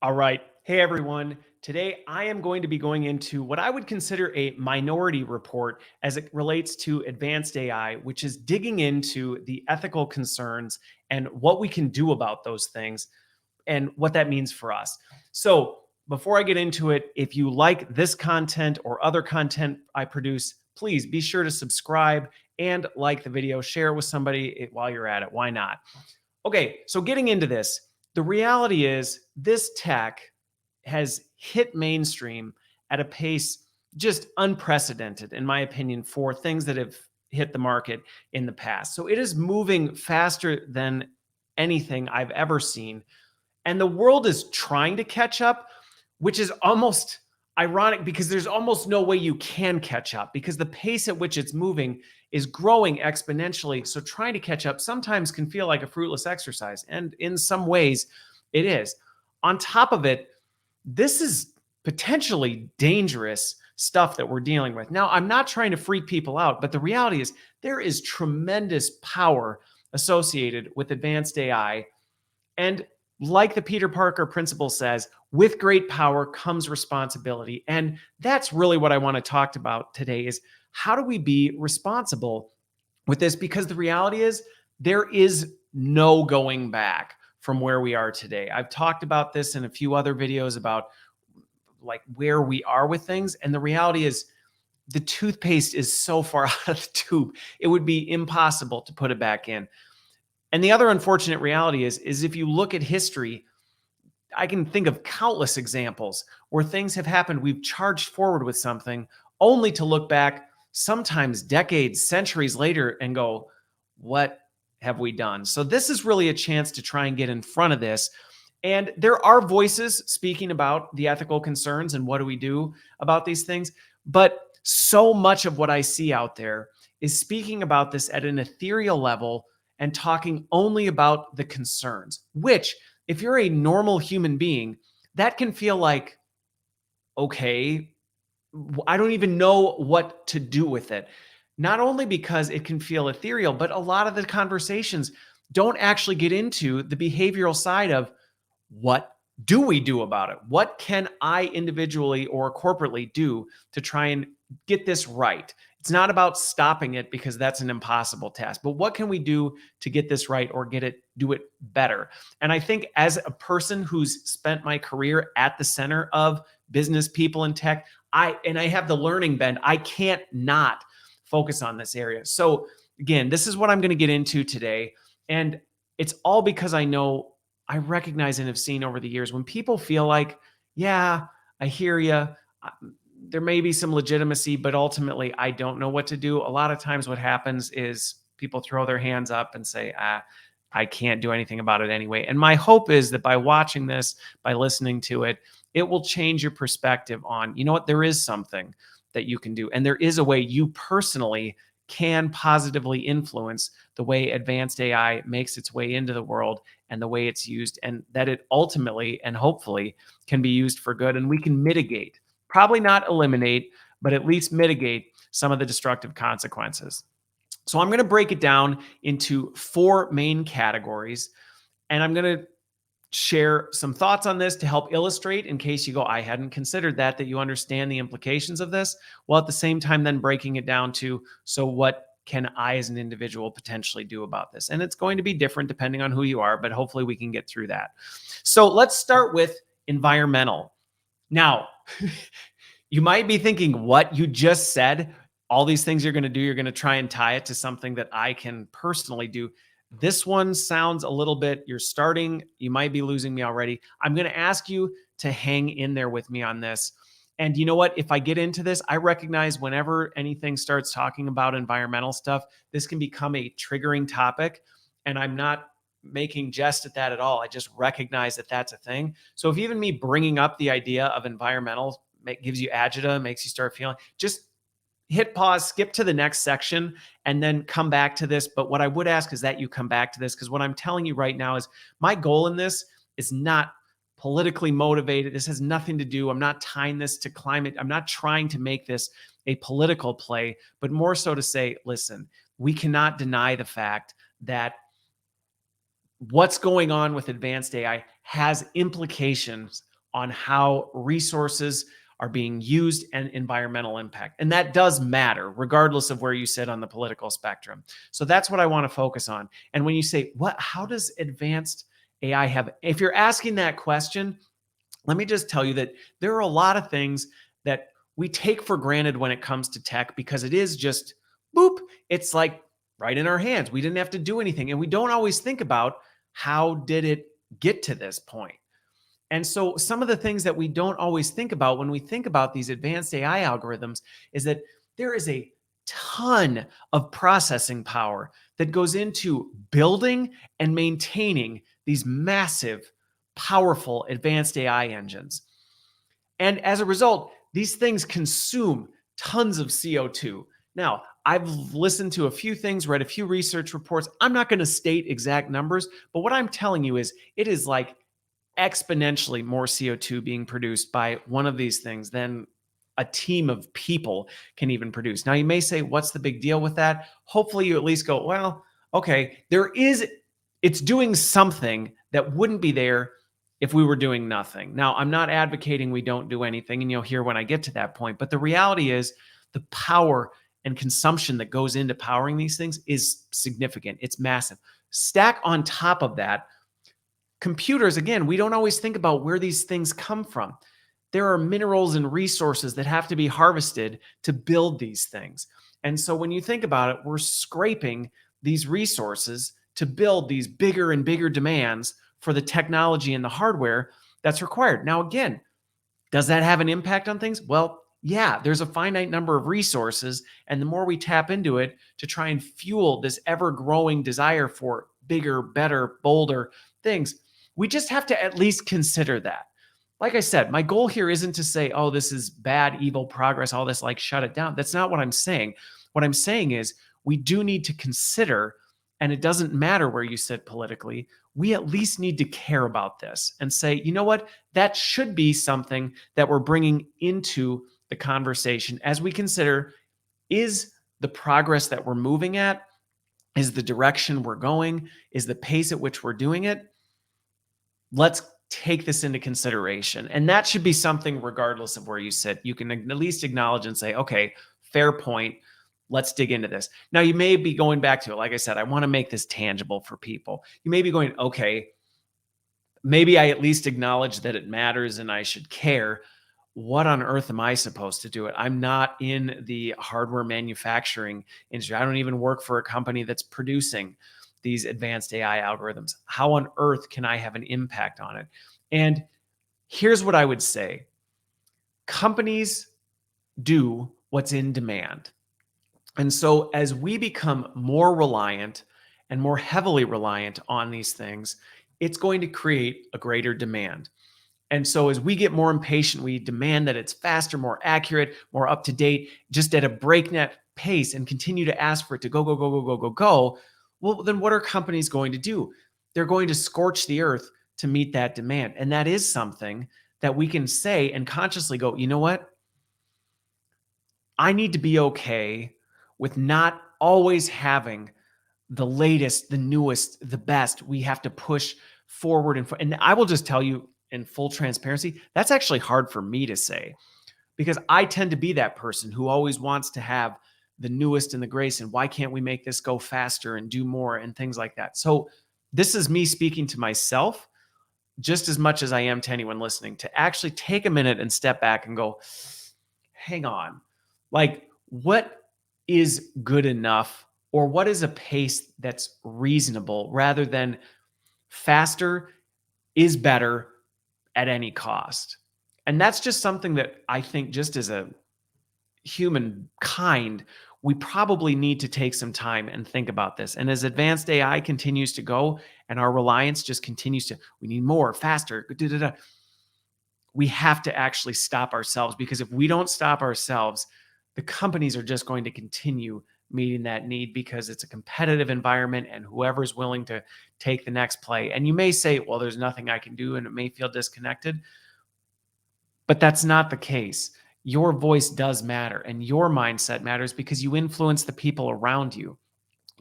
All right. Hey, everyone. Today, I am going to be going into what I would consider a minority report as it relates to advanced AI, which is digging into the ethical concerns and what we can do about those things and what that means for us. So, before I get into it, if you like this content or other content I produce, please be sure to subscribe and like the video, share it with somebody while you're at it. Why not? Okay, so getting into this, the reality is this tech has hit mainstream at a pace just unprecedented, in my opinion, for things that have hit the market in the past. So it is moving faster than anything I've ever seen. And the world is trying to catch up, which is almost ironic because there's almost no way you can catch up because the pace at which it's moving is growing exponentially. So trying to catch up sometimes can feel like a fruitless exercise. And in some ways, it is. On top of it, this is potentially dangerous stuff that we're dealing with. Now, I'm not trying to freak people out, but the reality is there is tremendous power associated with advanced AI. And like the Peter Parker principle says, with great power comes responsibility. And that's really what I want to talk about today is how do we be responsible with this? Because the reality is there is no going back from where we are today. I've talked about this in a few other videos about like where we are with things. And the reality is the toothpaste is so far out of the tube, it would be impossible to put it back in. And the other unfortunate reality is if you look at history, I can think of countless examples where things have happened. We've charged forward with something only to look back sometimes decades, centuries later and go, what have we done? So this is really a chance to try and get in front of this. And there are voices speaking about the ethical concerns and what do we do about these things. But so much of what I see out there is speaking about this at an ethereal level and talking only about the concerns, which, if you're a normal human being, that can feel like, okay, I don't even know what to do with it. Not only because it can feel ethereal, but a lot of the conversations don't actually get into the behavioral side of what do we do about it? What can I individually or corporately do to try and get this right? It's not about stopping it because that's an impossible task, but what can we do to get this right or do it better? And I think as a person who's spent my career at the center of business people in tech, I have the learning bend. I can't not focus on this area. So again, this is what I'm going to get into today. And it's all because I recognize and have seen over the years when people feel like, yeah, I hear you. There may be some legitimacy, but ultimately I don't know what to do. A lot of times what happens is people throw their hands up and say, I can't do anything about it anyway. And my hope is that by watching this, by listening to it, it will change your perspective on, you know what, there is something that you can do. And there is a way you personally can positively influence the way advanced AI makes its way into the world and the way it's used, and that it ultimately and hopefully can be used for good. And we can mitigate, probably not eliminate, but at least mitigate some of the destructive consequences. So I'm going to break it down into four main categories, and I'm going to share some thoughts on this to help illustrate in case you go, I hadn't considered that you understand the implications of this, while at the same time then breaking it down to, so what can I as an individual potentially do about this? And it's going to be different depending on who you are, but hopefully we can get through that. So let's start with environmental. Now, you might be thinking what you just said, all these things you're going to do, you're going to try and tie it to something that I can personally do. This one sounds a little bit, you're starting, you might be losing me already. I'm going to ask you to hang in there with me on this. And you know what? If I get into this, I recognize whenever anything starts talking about environmental stuff, this can become a triggering topic. And I'm not making jest at that at all. I just recognize that that's a thing. So if even me bringing up the idea of environmental gives you agita, makes you start feeling, just hit pause, skip to the next section, and then come back to this. But what I would ask is that you come back to this, because what I'm telling you right now is my goal in this is not politically motivated. This has nothing to do. I'm not tying this to climate. I'm not trying to make this a political play, but more so to say, listen, we cannot deny the fact that what's going on with advanced AI has implications on how resources are being used and environmental impact. And that does matter, regardless of where you sit on the political spectrum. So that's what I want to focus on. And when you say, how does advanced AI have, if you're asking that question, let me just tell you that there are a lot of things that we take for granted when it comes to tech because it is just boop. It's like right in our hands. We didn't have to do anything. And we don't always think about how did it get to this point. And so some of the things that we don't always think about when we think about these advanced AI algorithms is that there is a ton of processing power that goes into building and maintaining these massive, powerful advanced AI engines. And as a result, these things consume tons of CO2. Now, I've listened to a few things, read a few research reports. I'm not going to state exact numbers, but what I'm telling you is it is like exponentially more CO2 being produced by one of these things than a team of people can even produce. Now, you may say, what's the big deal with that? Hopefully, you at least go, well, okay, it's doing something that wouldn't be there if we were doing nothing. Now, I'm not advocating we don't do anything, and you'll hear when I get to that point. But the reality is the power and consumption that goes into powering these things is significant. It's massive. Stack on top of that, computers, again, we don't always think about where these things come from. There are minerals and resources that have to be harvested to build these things. And so when you think about it, we're scraping these resources to build these bigger and bigger demands for the technology and the hardware that's required. Now, again, does that have an impact on things? Well, yeah, there's a finite number of resources. And the more we tap into it to try and fuel this ever growing desire for bigger, better, bolder things, we just have to at least consider that. Like I said, my goal here isn't to say, oh, this is bad, evil progress, all this, like shut it down. That's not what I'm saying. What I'm saying is we do need to consider, and it doesn't matter where you sit politically, we at least need to care about this and say, you know what, that should be something that we're bringing into the conversation as we consider, is the progress that we're moving at, is the direction we're going, is the pace at which we're doing it? Let's take this into consideration. And that should be something regardless of where you sit. You can at least acknowledge and say, okay, fair point. Let's dig into this. Now, you may be going back to it. Like I said, I want to make this tangible for people. You may be going, okay, maybe I at least acknowledge that it matters and I should care. What on earth am I supposed to do it? I'm not in the hardware manufacturing industry. I don't even work for a company that's producing these advanced AI algorithms. How on earth can I have an impact on it? And here's what I would say. Companies do what's in demand. And so as we become more reliant and more heavily reliant on these things, it's going to create a greater demand. And so as we get more impatient, we demand that it's faster, more accurate, more up to date, just at a breakneck pace, and continue to ask for it to go, go, go, go, go, go, go. Well, then what are companies going to do? They're going to scorch the earth to meet that demand. And that is something that we can say and consciously go, you know what? I need to be okay with not always having the latest, the newest, the best. We have to push forward. And I will just tell you in full transparency, that's actually hard for me to say because I tend to be that person who always wants to have the newest and the greatest. And why can't we make this go faster and do more and things like that? So this is me speaking to myself just as much as I am to anyone listening, to actually take a minute and step back and go, hang on, like what is good enough, or what is a pace that's reasonable rather than faster is better at any cost. And that's just something that I think just as a humankind, we probably need to take some time and think about this. And as advanced AI continues to go and our reliance just continues to, we need more, faster, we have to actually stop ourselves, because if we don't stop ourselves, the companies are just going to continue meeting that need because it's a competitive environment and whoever's willing to take the next play. And you may say, well, there's nothing I can do, and it may feel disconnected, but that's not the case. Your voice does matter and your mindset matters because you influence the people around you.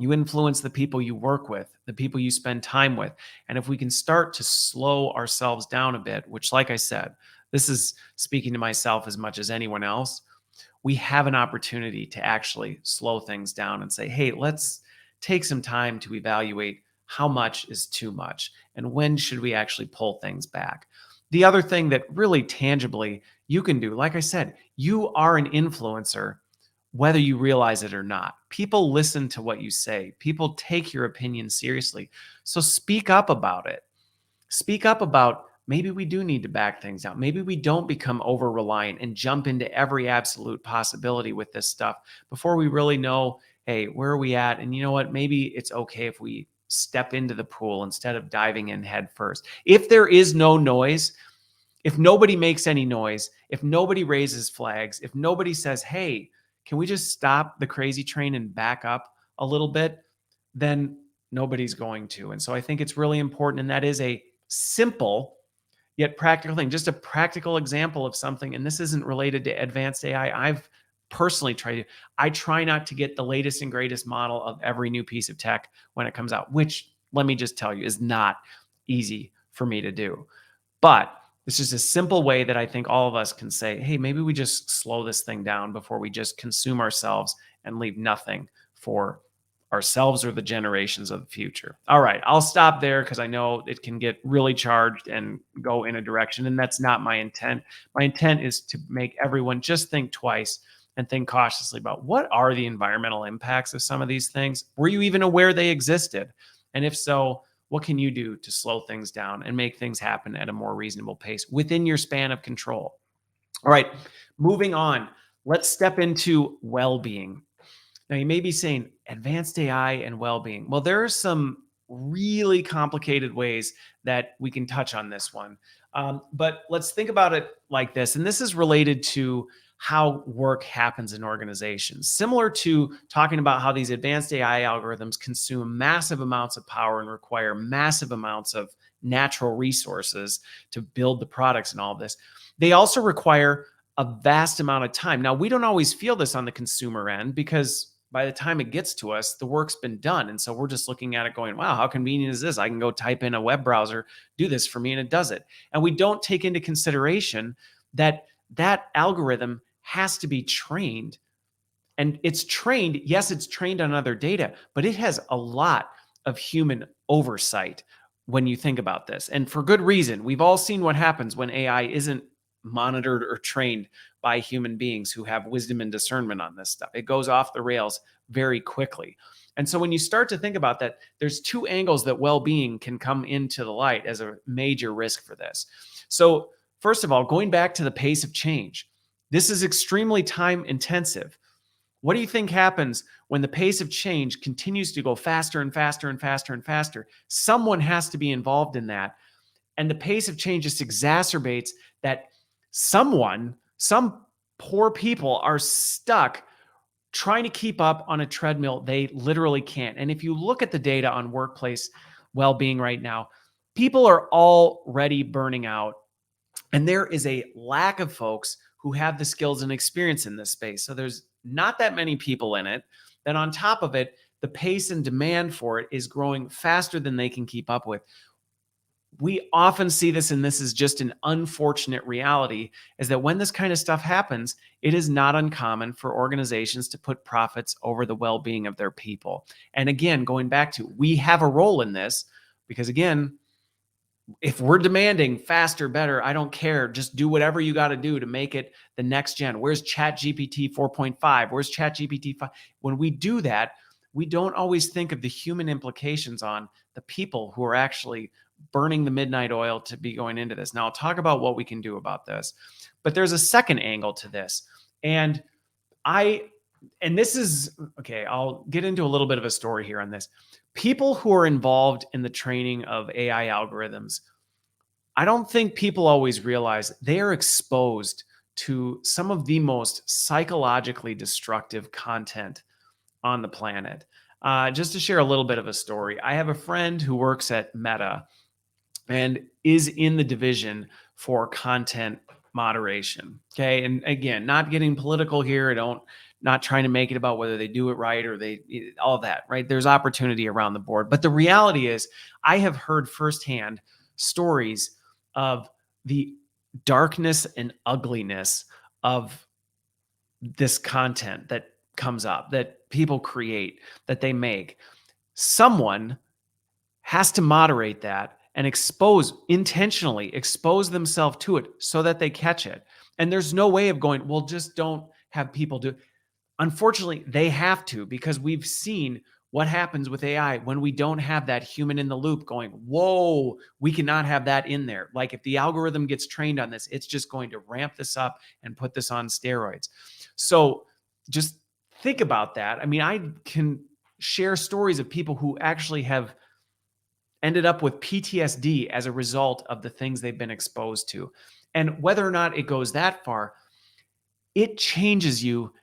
You influence the people you work with, the people you spend time with. And if we can start to slow ourselves down a bit, which, like I said, this is speaking to myself as much as anyone else, we have an opportunity to actually slow things down and say, hey, let's take some time to evaluate how much is too much and when should we actually pull things back. The other thing that really tangibly you can do, like I said, you are an influencer whether you realize it or not. People listen to what you say, people take your opinion seriously. So speak up about it. Speak up about maybe we do need to back things down. Maybe we don't become over reliant and jump into every absolute possibility with this stuff before we really know, hey, where are we at? And you know what? Maybe it's okay if we step into the pool instead of diving in head first. If there is no noise, if nobody makes any noise, if nobody raises flags, if nobody says, hey, can we just stop the crazy train and back up a little bit? Then nobody's going to. And so I think it's really important. And that is a simple yet practical thing, just a practical example of something. And this isn't related to advanced AI. I've personally tried to, I try not to get the latest and greatest model of every new piece of tech when it comes out, which let me just tell you is not easy for me to do. But it's just a simple way that I think all of us can say, hey, maybe we just slow this thing down before we just consume ourselves and leave nothing for ourselves or the generations of the future. All right, I'll stop there because I know it can get really charged and go in a direction, and that's not my intent. My intent is to make everyone just think twice and think cautiously about what are the environmental impacts of some of these things? Were you even aware they existed? And if so, what can you do to slow things down and make things happen at a more reasonable pace within your span of control? All right, moving on. Let's step into well being. Now, you may be saying advanced AI and well being. Well, there are some really complicated ways that we can touch on this one. But let's think about it like this. And this is related to how work happens in organizations. Similar to talking about how these advanced AI algorithms consume massive amounts of power and require massive amounts of natural resources to build the products and all of this, they also require a vast amount of time. Now, we don't always feel this on the consumer end because by the time it gets to us, the work's been done. And so we're just looking at it going, wow, how convenient is this? I can go type in a web browser, do this for me, and it does it. And we don't take into consideration that that algorithm has to be trained. And it's trained, yes, it's trained on other data, but it has a lot of human oversight when you think about this. And for good reason. We've all seen what happens when AI isn't monitored or trained by human beings who have wisdom and discernment on this stuff. It goes off the rails very quickly. And so when you start to think about that, there's two angles that well-being can come into the light as a major risk for this. So first of all, going back to the pace of change, this is extremely time intensive. What do you think happens when the pace of change continues to go faster and faster and faster and faster? Someone has to be involved in that. And the pace of change just exacerbates that some poor people are stuck trying to keep up on a treadmill they literally can't. And if you look at the data on workplace well-being right now, people are already burning out. And there is a lack of folks who have the skills and experience in this space. So there's not that many people in it. Then on top of it, the pace and demand for it is growing faster than they can keep up with. We often see this, and this is just an unfortunate reality, is that when this kind of stuff happens, it is not uncommon for organizations to put profits over the well-being of their people. And again, going back to, we have a role in this because again, if we're demanding faster, better, I don't care. Just do whatever you got to do to make it the next gen. Where's ChatGPT 4.5? Where's ChatGPT 5? When we do that, we don't always think of the human implications on the people who are actually burning the midnight oil to be going into this. Now, I'll talk about what we can do about this. But there's a second angle to this. And this is, okay, I'll get into a little bit of a story here on this. People who are involved in the training of AI algorithms, I don't think people always realize they are exposed to some of the most psychologically destructive content on the planet. Just to share a little bit of a story, I have a friend who works at Meta and is in the division for content moderation. Okay. And again, not getting political here. I don't not trying to make it about whether they do it right or all that, right? There's opportunity around the board. But the reality is, I have heard firsthand stories of the darkness and ugliness of this content that comes up, that people create, that they make. Someone has to moderate that and intentionally expose themselves to it so that they catch it. And there's no way of going, well, just don't have people do it. Unfortunately, they have to, because we've seen what happens with AI when we don't have that human in the loop going, whoa, we cannot have that in there. Like if the algorithm gets trained on this, it's just going to ramp this up and put this on steroids. So just think about that. I mean, I can share stories of people who actually have ended up with PTSD as a result of the things they've been exposed to. And whether or not it goes that far, it changes you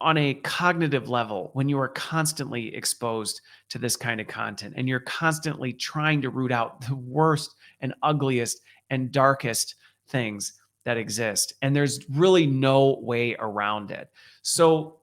on a cognitive level when you are constantly exposed to this kind of content and you're constantly trying to root out the worst and ugliest and darkest things that exist. And there's really no way around it. So,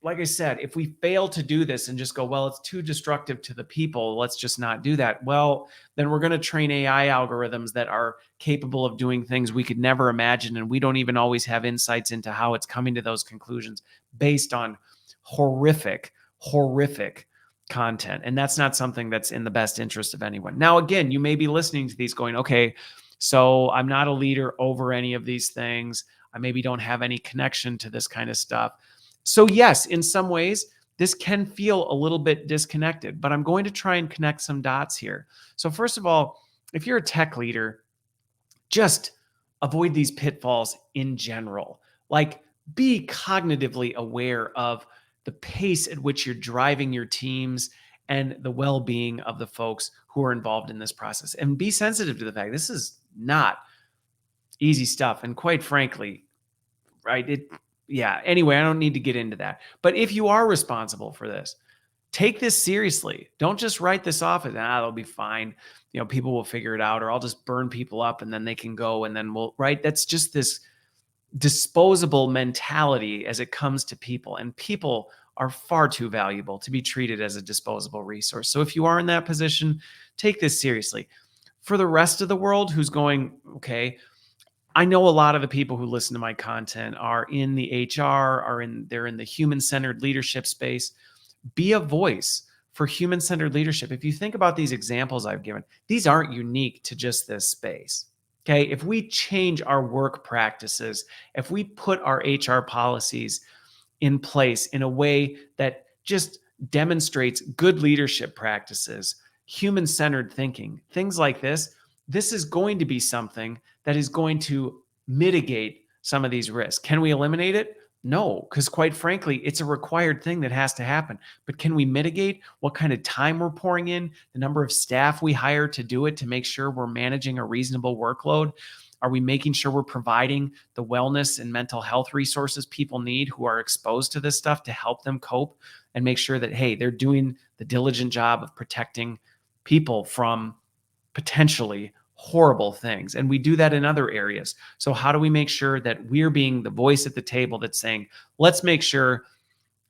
like I said, if we fail to do this and just go, well, it's too destructive to the people, let's just not do that. Well, then we're going to train AI algorithms that are capable of doing things we could never imagine. And we don't even always have insights into how it's coming to those conclusions based on horrific, horrific content. And that's not something that's in the best interest of anyone. Now, again, you may be listening to these going, okay, so I'm not a leader over any of these things. I maybe don't have any connection to this kind of stuff. So, yes, in some ways, this can feel a little bit disconnected, but I'm going to try and connect some dots here. So, first of all, if you're a tech leader, just avoid these pitfalls in general. Like, be cognitively aware of the pace at which you're driving your teams and the well being of the folks who are involved in this process. And be sensitive to the fact this is not easy stuff. And quite frankly, right? Anyway, I don't need to get into that. But if you are responsible for this, take this seriously. Don't just write this off as, it'll be fine. People will figure it out, or I'll just burn people up and then they can go and then right? That's just this disposable mentality as it comes to people. And people are far too valuable to be treated as a disposable resource. So if you are in that position, take this seriously. For the rest of the world who's going, okay, I know a lot of the people who listen to my content are in the HR, they're in the human-centered leadership space. Be a voice for human-centered leadership. If you think about these examples I've given, these aren't unique to just this space. Okay, if we change our work practices, if we put our HR policies in place in a way that just demonstrates good leadership practices, human-centered thinking, things like this is going to be something that is going to mitigate some of these risks. Can we eliminate it? No, because quite frankly, it's a required thing that has to happen. But can we mitigate what kind of time we're pouring in, the number of staff we hire to do it, to make sure we're managing a reasonable workload? Are we making sure we're providing the wellness and mental health resources people need who are exposed to this stuff to help them cope and make sure that, hey, they're doing the diligent job of protecting people from potentially horrible things? And we do that in other areas. So how do we make sure that we're being the voice at the table that's saying, let's make sure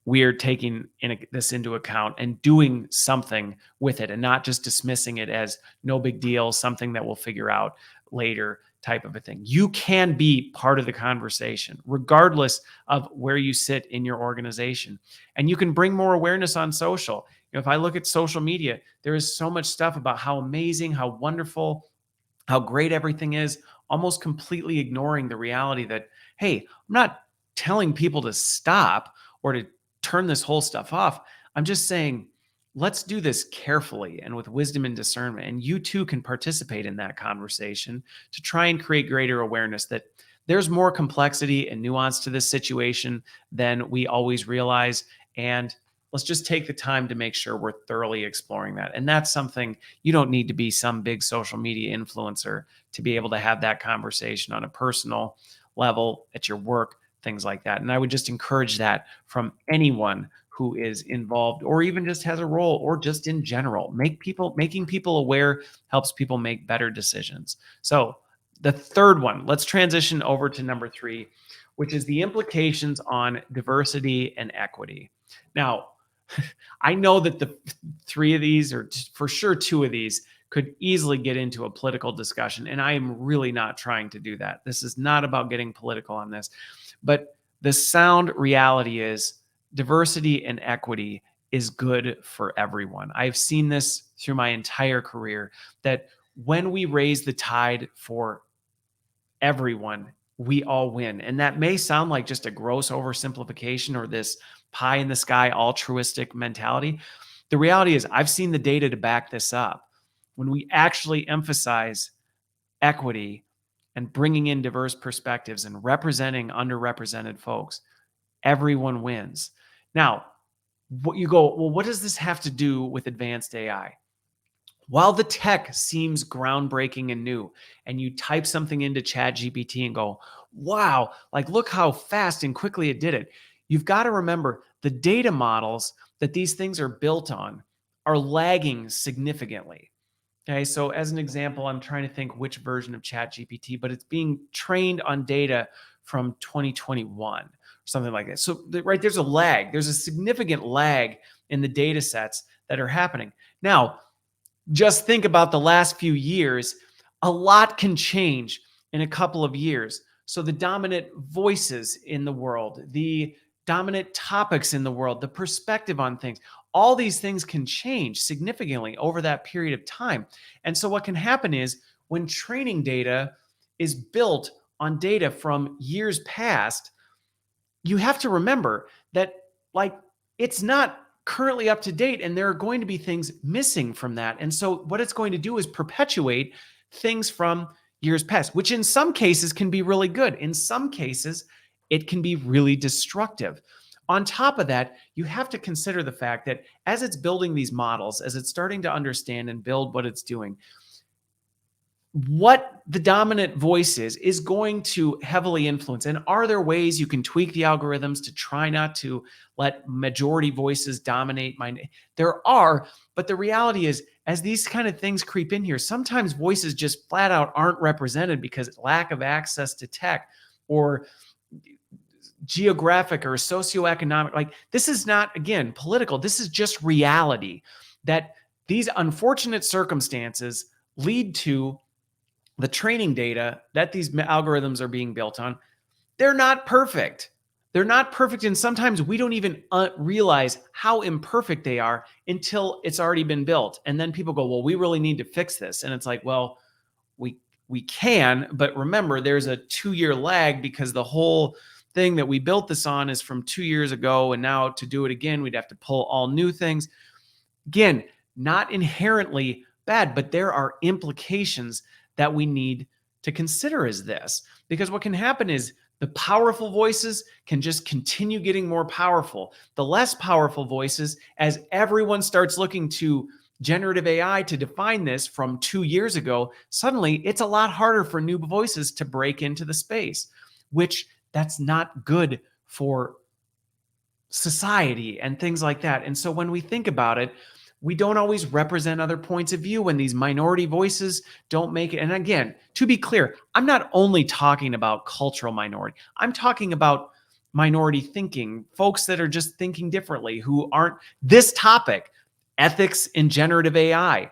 we're taking this into account and doing something with it and not just dismissing it as no big deal, something that we'll figure out later type of a thing. You can be part of the conversation, regardless of where you sit in your organization. And you can bring more awareness on social. If I look at social media, there is so much stuff about how amazing, how wonderful, how great everything is, almost completely ignoring the reality that, hey, I'm not telling people to stop or to turn this whole stuff off. I'm just saying, let's do this carefully and with wisdom and discernment. And you too can participate in that conversation to try and create greater awareness that there's more complexity and nuance to this situation than we always realize. And let's just take the time to make sure we're thoroughly exploring that. And that's something you don't need to be some big social media influencer to be able to have that conversation on a personal level at your work, things like that. And I would just encourage that from anyone who is involved or even just has a role or just in general. Making people aware helps people make better decisions. So The third one, let's transition over to number 3, which is the implications on diversity and equity. Now, I know that the 3 of these, or for sure 2 of these, could easily get into a political discussion, and I am really not trying to do that. This is not about getting political on this. But the sound reality is diversity and equity is good for everyone. I've seen this through my entire career, that when we raise the tide for everyone, we all win. And that may sound like just a gross oversimplification or this pie in the sky altruistic mentality. The reality is, I've seen the data to back this up. When we actually emphasize equity and bringing in diverse perspectives and representing underrepresented folks, everyone wins. Now, what you go, well, what does this have to do with advanced AI? While the tech seems groundbreaking and new, and you type something into ChatGPT and go, wow, like look how fast and quickly it did it. You've got to remember the data models that these things are built on are lagging significantly. Okay, so as an example, I'm trying to think which version of ChatGPT, but it's being trained on data from 2021 or something like that. So, right, there's a lag. There's a significant lag in the data sets that are happening. Now, just think about the last few years. A lot can change in a couple of years. So the dominant voices in the world, the dominant topics in the world, the perspective on things, all these things can change significantly over that period of time. And so what can happen is, when training data is built on data from years past, you have to remember that, like, it's not currently up to date, and there are going to be things missing from that. And so what it's going to do is perpetuate things from years past, which in some cases can be really good. In some cases, it can be really destructive. On top of that, you have to consider the fact that as it's building these models, as it's starting to understand and build what it's doing, what the dominant voice is going to heavily influence. And are there ways you can tweak the algorithms to try not to let majority voices dominate? There are, but the reality is, as these kind of things creep in here, sometimes voices just flat out aren't represented because lack of access to tech, or geographic or socioeconomic. Like, this is not, again, political. This is just reality, that these unfortunate circumstances lead to the training data that these algorithms are being built on. They're not perfect. They're not perfect. And sometimes we don't even realize how imperfect they are until it's already been built. And then people go, well, we really need to fix this. And it's like, well, we can, but remember, there's a 2-year lag, because the whole thing that we built this on is from 2 years ago. And now to do it again, we'd have to pull all new things. Again, not inherently bad, but there are implications that we need to consider as this. Because what can happen is, the powerful voices can just continue getting more powerful. The less powerful voices, as everyone starts looking to generative AI to define this from 2 years ago, suddenly it's a lot harder for new voices to break into the space, which that's not good for society and things like that. And so when we think about it, we don't always represent other points of view when these minority voices don't make it. And again, to be clear, I'm not only talking about cultural minority. I'm talking about minority thinking, folks that are just thinking differently, who aren't this topic, ethics in generative AI.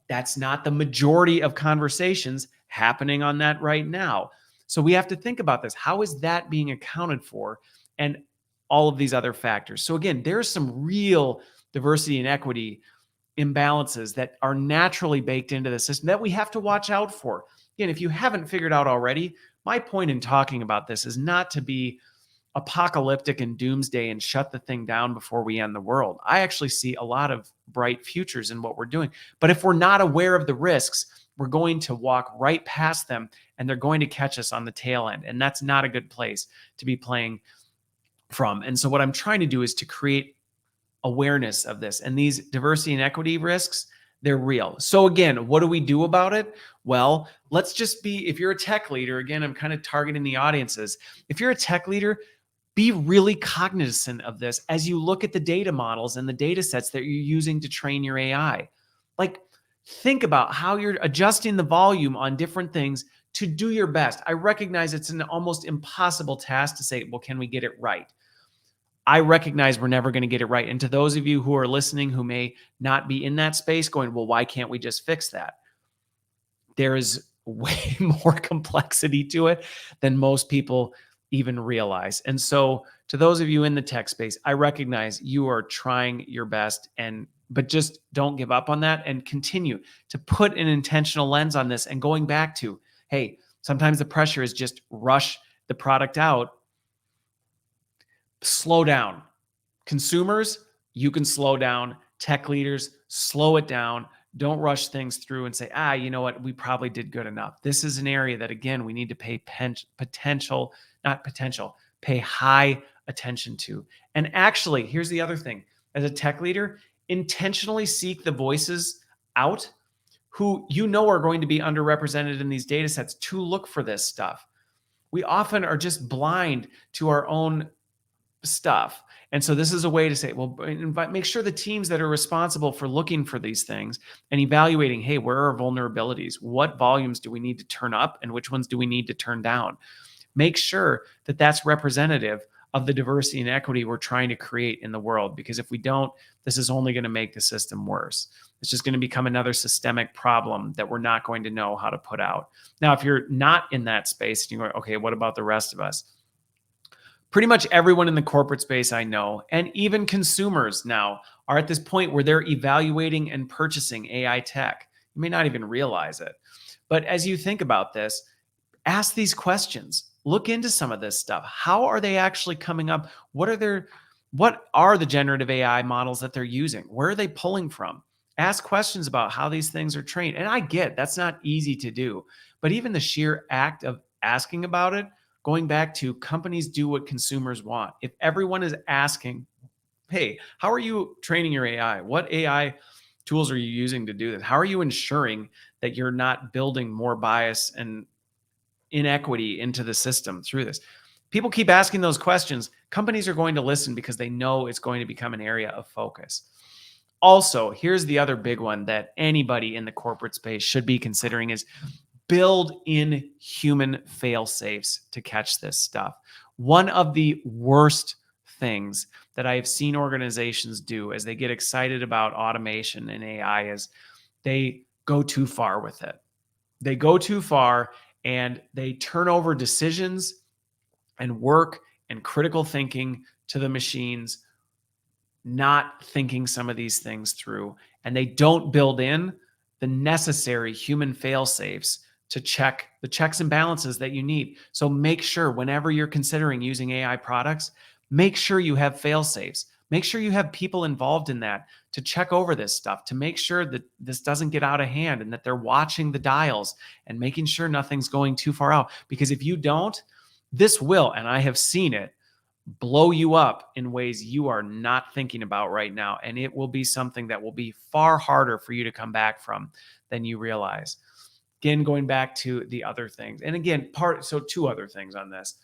That's not the majority of conversations happening on that right now. So we have to think about this. How is that being accounted for? And all of these other factors. So again, there's some real diversity and equity imbalances that are naturally baked into the system that we have to watch out for. Again, if you haven't figured out already, my point in talking about this is not to be apocalyptic and doomsday and shut the thing down before we end the world. I actually see a lot of bright futures in what we're doing. But if we're not aware of the risks, we're going to walk right past them, and they're going to catch us on the tail end. And that's not a good place to be playing from. And so what I'm trying to do is to create awareness of this. And these diversity and equity risks, they're real. So again, what do we do about it? Well, let's just be, if you're a tech leader, again, I'm kind of targeting the audiences. If you're a tech leader, be really cognizant of this as you look at the data models and the data sets that you're using to train your AI. Like, think about how you're adjusting the volume on different things to do your best. I recognize it's an almost impossible task to say, well, can we get it right? I recognize we're never going to get it right. And to those of you who are listening who may not be in that space going, well, why can't we just fix that? There is way more complexity to it than most people even realize. And so, to those of you in the tech space, I recognize you are trying your best, and but just don't give up on that and continue to put an intentional lens on this and going back to, hey, sometimes the pressure is just rush the product out. Slow down. Consumers, you can slow down. Tech leaders, slow it down. Don't rush things through and say, you know what, we probably did good enough. This is an area that, again, we need to pay not potential, pay high attention to. And actually, here's the other thing. As a tech leader, intentionally seek the voices out who you know are going to be underrepresented in these data sets to look for this stuff. We often are just blind to our own stuff. And so this is a way to say, well, make sure the teams that are responsible for looking for these things and evaluating, hey, where are vulnerabilities? What volumes do we need to turn up and which ones do we need to turn down? Make sure that that's representative of the diversity and equity we're trying to create in the world. Because if we don't, this is only going to make the system worse. It's just going to become another systemic problem that we're not going to know how to put out. Now, if you're not in that space and you're going, okay, what about the rest of us? Pretty much everyone in the corporate space I know, and even consumers now, are at this point where they're evaluating and purchasing AI tech. You may not even realize it. But as you think about this, ask these questions. Look into some of this stuff. How are they actually coming up? What are the generative AI models that they're using? Where are they pulling from? Ask questions about how these things are trained. And I get that's not easy to do, but even the sheer act of asking about it, going back to companies do what consumers want. If everyone is asking, hey, how are you training your AI? What AI tools are you using to do this? How are you ensuring that you're not building more bias and inequity into the system through this? People keep asking those questions. Companies are going to listen because they know it's going to become an area of focus. Also, here's the other big one that anybody in the corporate space should be considering is build in human fail safes to catch this stuff. One of the worst things that I have seen organizations do as they get excited about automation and AI is they go too far with it. They go too far and they turn over decisions and work and critical thinking to the machines, not thinking some of these things through. And they don't build in the necessary human fail safes to check the checks and balances that you need. So make sure whenever you're considering using AI products, make sure you have fail safes. Make sure you have people involved in that to check over this stuff, to make sure that this doesn't get out of hand and that they're watching the dials and making sure nothing's going too far out. Because if you don't, this will, and I have seen it, blow you up in ways you are not thinking about right now. And it will be something that will be far harder for you to come back from than you realize. Again, going back to the other things. And again, two other things on this.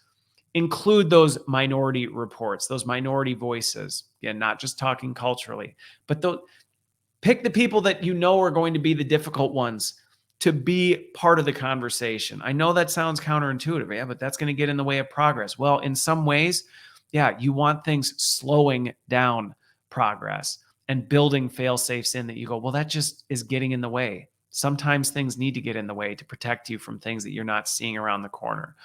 Include those minority reports, those minority voices. Again, not just talking culturally, but pick the people that you know are going to be the difficult ones to be part of the conversation. I know that sounds counterintuitive, yeah, but that's going to get in the way of progress. Well, in some ways, yeah, you want things slowing down progress and building fail safes in that you go, well, that just is getting in the way. Sometimes things need to get in the way to protect you from things that you're not seeing around the corner.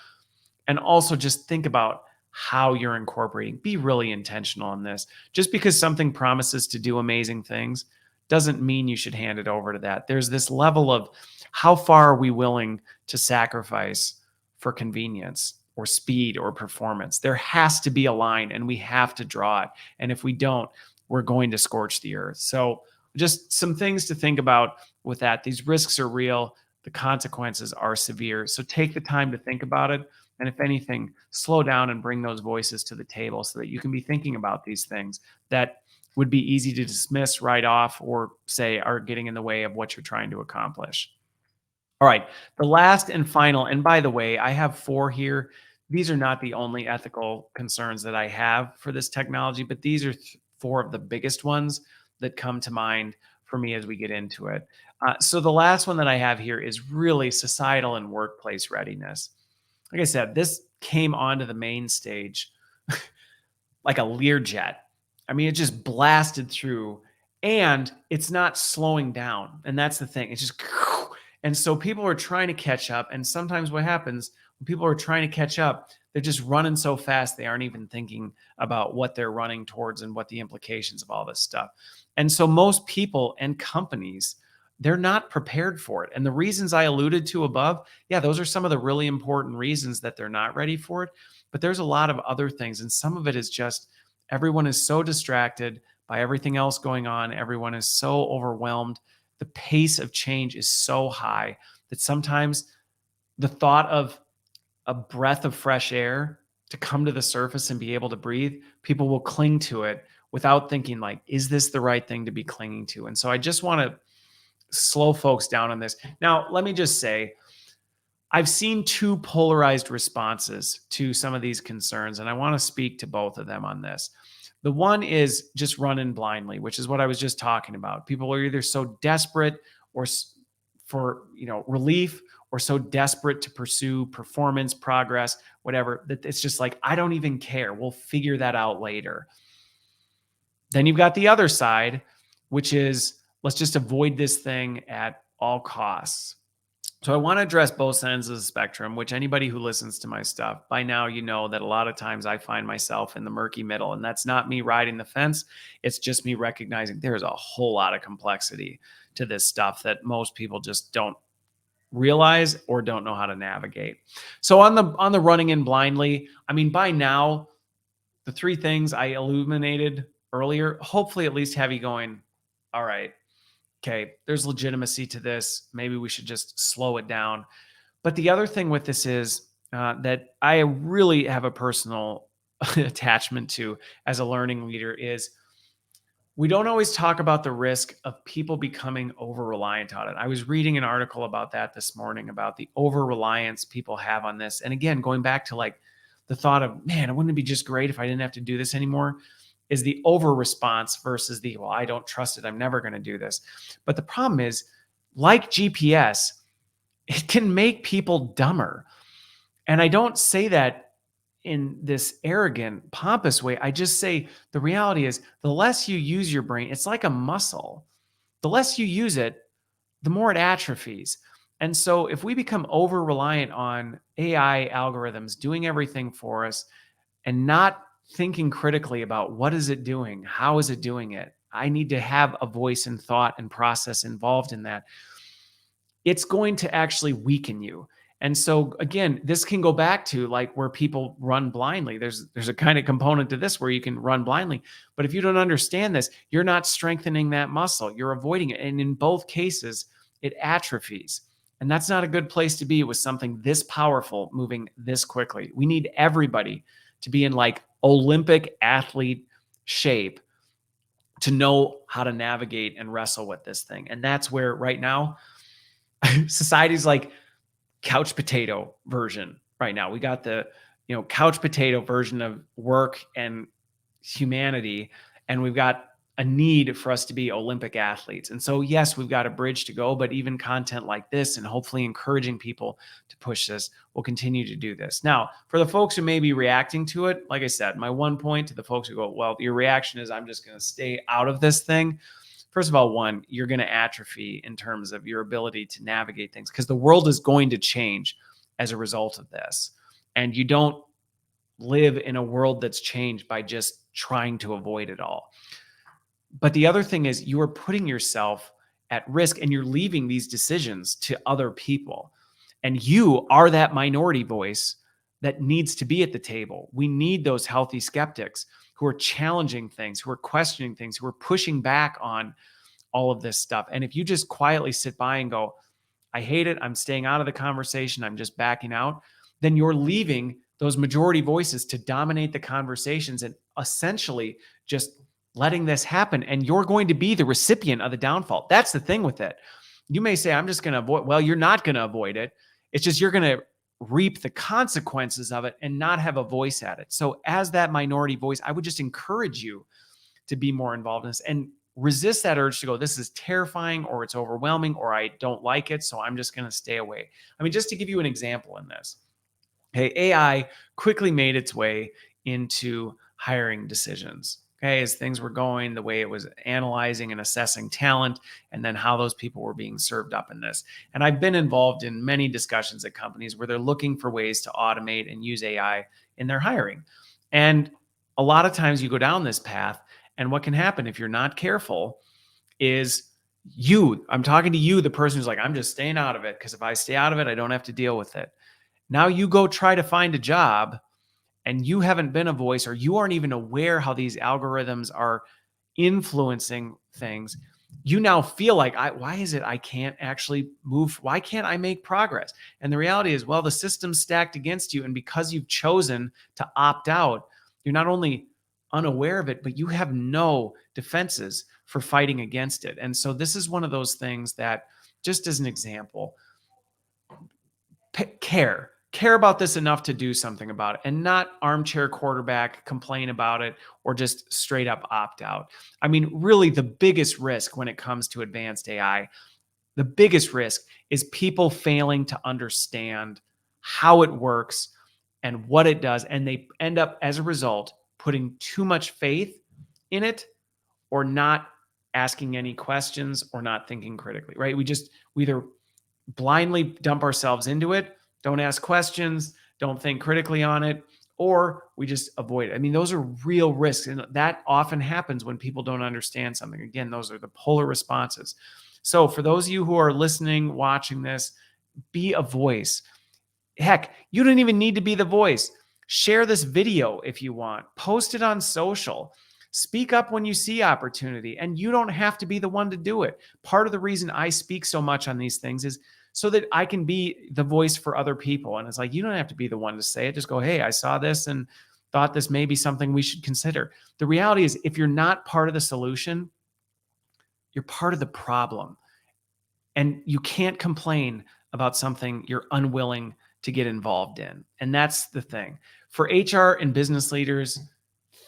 And also just think about how you're incorporating. Be really intentional on this. Just because something promises to do amazing things doesn't mean you should hand it over to that. There's this level of how far are we willing to sacrifice for convenience or speed or performance. There has to be a line and we have to draw it. And if we don't, we're going to scorch the earth. So just some things to think about with that. These risks are real. The consequences are severe. So take the time to think about it. And if anything, slow down and bring those voices to the table so that you can be thinking about these things that would be easy to dismiss right off or say are getting in the way of what you're trying to accomplish. All right, the last and final, and by the way, I have four here. These are not the only ethical concerns that I have for this technology, but these are four of the biggest ones that come to mind for me as we get into it. So the last one that I have here is really societal and workplace readiness. Like I said, this came onto the main stage like a Learjet. I mean, it just blasted through and it's not slowing down. And that's the thing. It's just, and so people are trying to catch up. And sometimes what happens when people are trying to catch up, they're just running so fast, they aren't even thinking about what they're running towards and what the implications of all this stuff. And so most people and companies, they're not prepared for it. And the reasons I alluded to above, yeah, those are some of the really important reasons that they're not ready for it. But there's a lot of other things. And some of it is just everyone is so distracted by everything else going on. Everyone is so overwhelmed. The pace of change is so high that sometimes the thought of a breath of fresh air to come to the surface and be able to breathe, people will cling to it without thinking like, is this the right thing to be clinging to? And so I just want to slow folks down on this. Now, let me just say, I've seen two polarized responses to some of these concerns, and I want to speak to both of them on this. The one is just running blindly, which is what I was just talking about. People are either so desperate or for relief, or so desperate to pursue performance, progress, whatever, that it's just like, I don't even care. We'll figure that out later. Then you've got the other side, which is let's just avoid this thing at all costs. So I want to address both ends of the spectrum, which anybody who listens to my stuff by now, you know that a lot of times I find myself in the murky middle, and that's not me riding the fence. It's just me recognizing there's a whole lot of complexity to this stuff that most people just don't realize or don't know how to navigate. So on the running in blindly, I mean, by now, the three things I illuminated earlier, hopefully at least have you going, all right, okay, there's legitimacy to this. Maybe we should just slow it down. But the other thing with this is that I really have a personal attachment to as a learning leader is we don't always talk about the risk of people becoming over reliant on it. I was reading an article about that this morning about the over reliance people have on this. And again, going back to like the thought of, man, wouldn't it be just great if I didn't have to do this anymore? Is the over response versus the, well, I don't trust it. I'm never going to do this. But the problem is, like GPS, it can make people dumber. And I don't say that in this arrogant, pompous way. I just say the reality is the less you use your brain, it's like a muscle. The less you use it, the more it atrophies. And so if we become over reliant on AI algorithms doing everything for us and not thinking critically about what is it doing? How is it doing it? I need to have a voice and thought and process involved in that. It's going to actually weaken you. And so again, this can go back to like where people run blindly. There's a kind of component to this where you can run blindly. But if you don't understand this, you're not strengthening that muscle. You're avoiding it. And in both cases, it atrophies. And that's not a good place to be with something this powerful moving this quickly. We need everybody to be in like Olympic athlete shape to know how to navigate and wrestle with this thing. And that's where right now society's like couch potato version right now. We got the, couch potato version of work and humanity, and we've got a need for us to be Olympic athletes. And so, yes, we've got a bridge to go, but even content like this and hopefully encouraging people to push this will continue to do this. Now, for the folks who may be reacting to it, like I said, my one point to the folks who go, well, your reaction is I'm just going to stay out of this thing. First of all, one, you're going to atrophy in terms of your ability to navigate things because the world is going to change as a result of this. And you don't live in a world that's changed by just trying to avoid it all. But the other thing is you are putting yourself at risk and you're leaving these decisions to other people. And you are that minority voice that needs to be at the table. We need those healthy skeptics who are challenging things, who are questioning things, who are pushing back on all of this stuff. And if you just quietly sit by and go, I hate it, I'm staying out of the conversation, I'm just backing out, then you're leaving those majority voices to dominate the conversations and essentially just letting this happen. And you're going to be the recipient of the downfall. That's the thing with it. You may say, I'm just going to avoid. Well, you're not going to avoid it. It's just you're going to reap the consequences of it and not have a voice at it. So as that minority voice, I would just encourage you to be more involved in this. And resist that urge to go, this is terrifying, or it's overwhelming, or I don't like it, so I'm just going to stay away. I mean, just to give you an example in this, hey, AI quickly made its way into hiring decisions. Okay, as things were going, the way it was analyzing and assessing talent, and then how those people were being served up in this. And I've been involved in many discussions at companies where they're looking for ways to automate and use AI in their hiring. And a lot of times you go down this path, and what can happen if you're not careful is I'm talking to you, the person who's like, I'm just staying out of it because if I stay out of it, I don't have to deal with it. Now you go try to find a job and you haven't been a voice, or you aren't even aware how these algorithms are influencing things. You now feel like, why is it I can't actually move? Why can't I make progress? And the reality is, well, the system's stacked against you. And because you've chosen to opt out, you're not only unaware of it, but you have no defenses for fighting against it. And so this is one of those things that, just as an example, care about this enough to do something about it, and not armchair quarterback, complain about it, or just straight up opt out. I mean, really, the biggest risk when it comes to advanced AI, the biggest risk is people failing to understand how it works and what it does. And they end up, as a result, putting too much faith in it, or not asking any questions, or not thinking critically, right? We either blindly dump ourselves into it, don't ask questions, don't think critically on it, or we just avoid it. I mean, those are real risks. And that often happens when people don't understand something. Again, those are the polar responses. So for those of you who are listening, watching this, be a voice. Heck, you don't even need to be the voice. Share this video if you want. Post it on social. Speak up when you see opportunity, and you don't have to be the one to do it. Part of the reason I speak so much on these things is so that I can be the voice for other people. And it's like, you don't have to be the one to say it. Just go, hey, I saw this and thought this may be something we should consider. The reality is, if you're not part of the solution, you're part of the problem. And you can't complain about something you're unwilling to get involved in. And that's the thing. For HR and business leaders,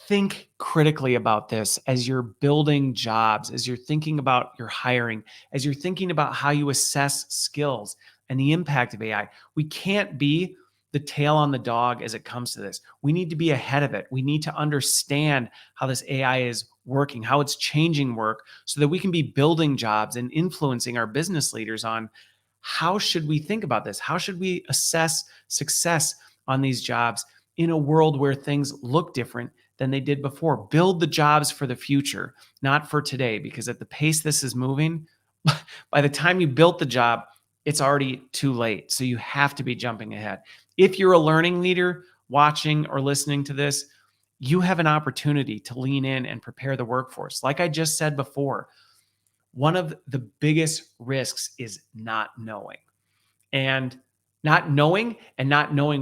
think critically about this as you're building jobs, as you're thinking about your hiring, as you're thinking about how you assess skills and the impact of AI. We can't be the tail on the dog as it comes to this. We need to be ahead of it. We need to understand how this AI is working, how it's changing work, so that we can be building jobs and influencing our business leaders on how should we think about this? How should we assess success on these jobs in a world where things look different than they did before? Build the jobs for the future, not for today, because at the pace this is moving, by the time you built the job, it's already too late. So you have to be jumping ahead. If you're a learning leader watching or listening to this, you have an opportunity to lean in and prepare the workforce. Like I just said before, one of the biggest risks is not knowing and not knowing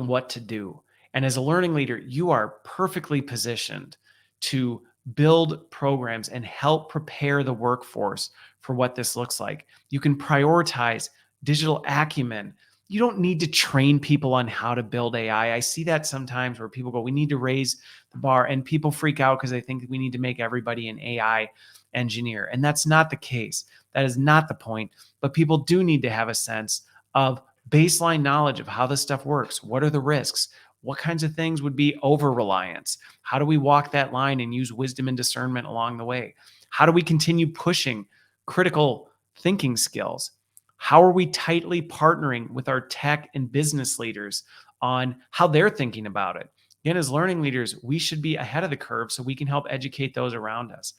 what to do. And as a learning leader, you are perfectly positioned to build programs and help prepare the workforce for what this looks like. You can prioritize digital acumen. You don't need to train people on how to build AI. I see that sometimes where people go, we need to raise the bar, and people freak out because they think we need to make everybody an AI engineer. And that's not the case. That is not the point. But people do need to have a sense of baseline knowledge of how this stuff works. What are the risks? What kinds of things would be over reliance? How do we walk that line and use wisdom and discernment along the way? How do we continue pushing critical thinking skills? How are we tightly partnering with our tech and business leaders on how they're thinking about it? Again, as learning leaders, we should be ahead of the curve so we can help educate those around us.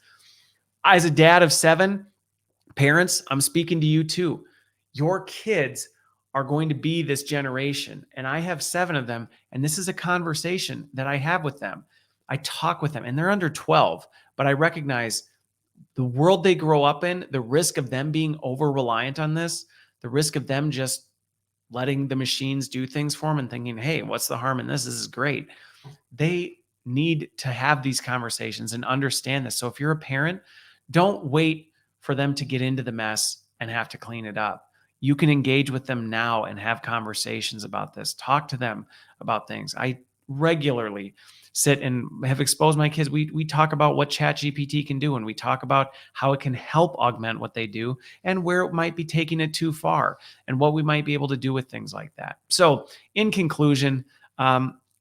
As a dad of 7, parents, I'm speaking to you too. Your kids are going to be this generation, and I have 7 of them, and this is a conversation that I have with them. I talk with them, and they're under 12, but I recognize the world they grow up in, the risk of them being over reliant on this, the risk of them just letting the machines do things for them and thinking, hey, what's the harm in this? This is great. They need to have these conversations and understand this. So if you're a parent, don't wait for them to get into the mess and have to clean it up. You can engage with them now and have conversations about this. Talk to them about things. I regularly sit and have exposed my kids. We talk about what ChatGPT can do, and we talk about how it can help augment what they do and where it might be taking it too far and what we might be able to do with things like that. So, in conclusion,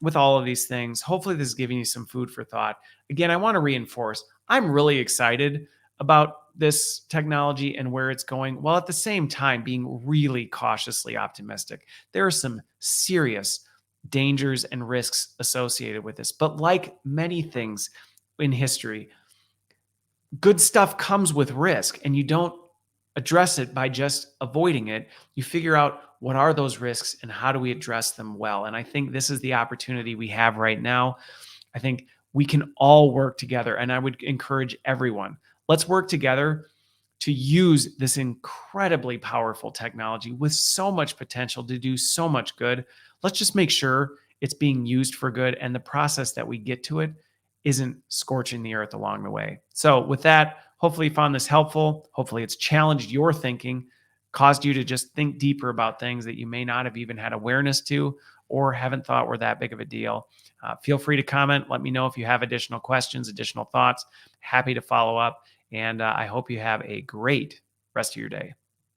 with all of these things, hopefully this is giving you some food for thought. Again, I want to reinforce I'm really excited about this technology and where it's going, while at the same time being really cautiously optimistic. There are some serious dangers and risks associated with this. But like many things in history, good stuff comes with risk, and you don't address it by just avoiding it. You figure out what are those risks and how do we address them well. And I think this is the opportunity we have right now. I think we can all work together. And I would encourage everyone, let's work together to use this incredibly powerful technology with so much potential to do so much good. Let's just make sure it's being used for good and the process that we get to it isn't scorching the earth along the way. So, with that, hopefully you found this helpful. Hopefully it's challenged your thinking, caused you to just think deeper about things that you may not have even had awareness to or haven't thought were that big of a deal. Feel free to comment. Let me know if you have additional questions, additional thoughts. Happy to follow up. And I hope you have a great rest of your day.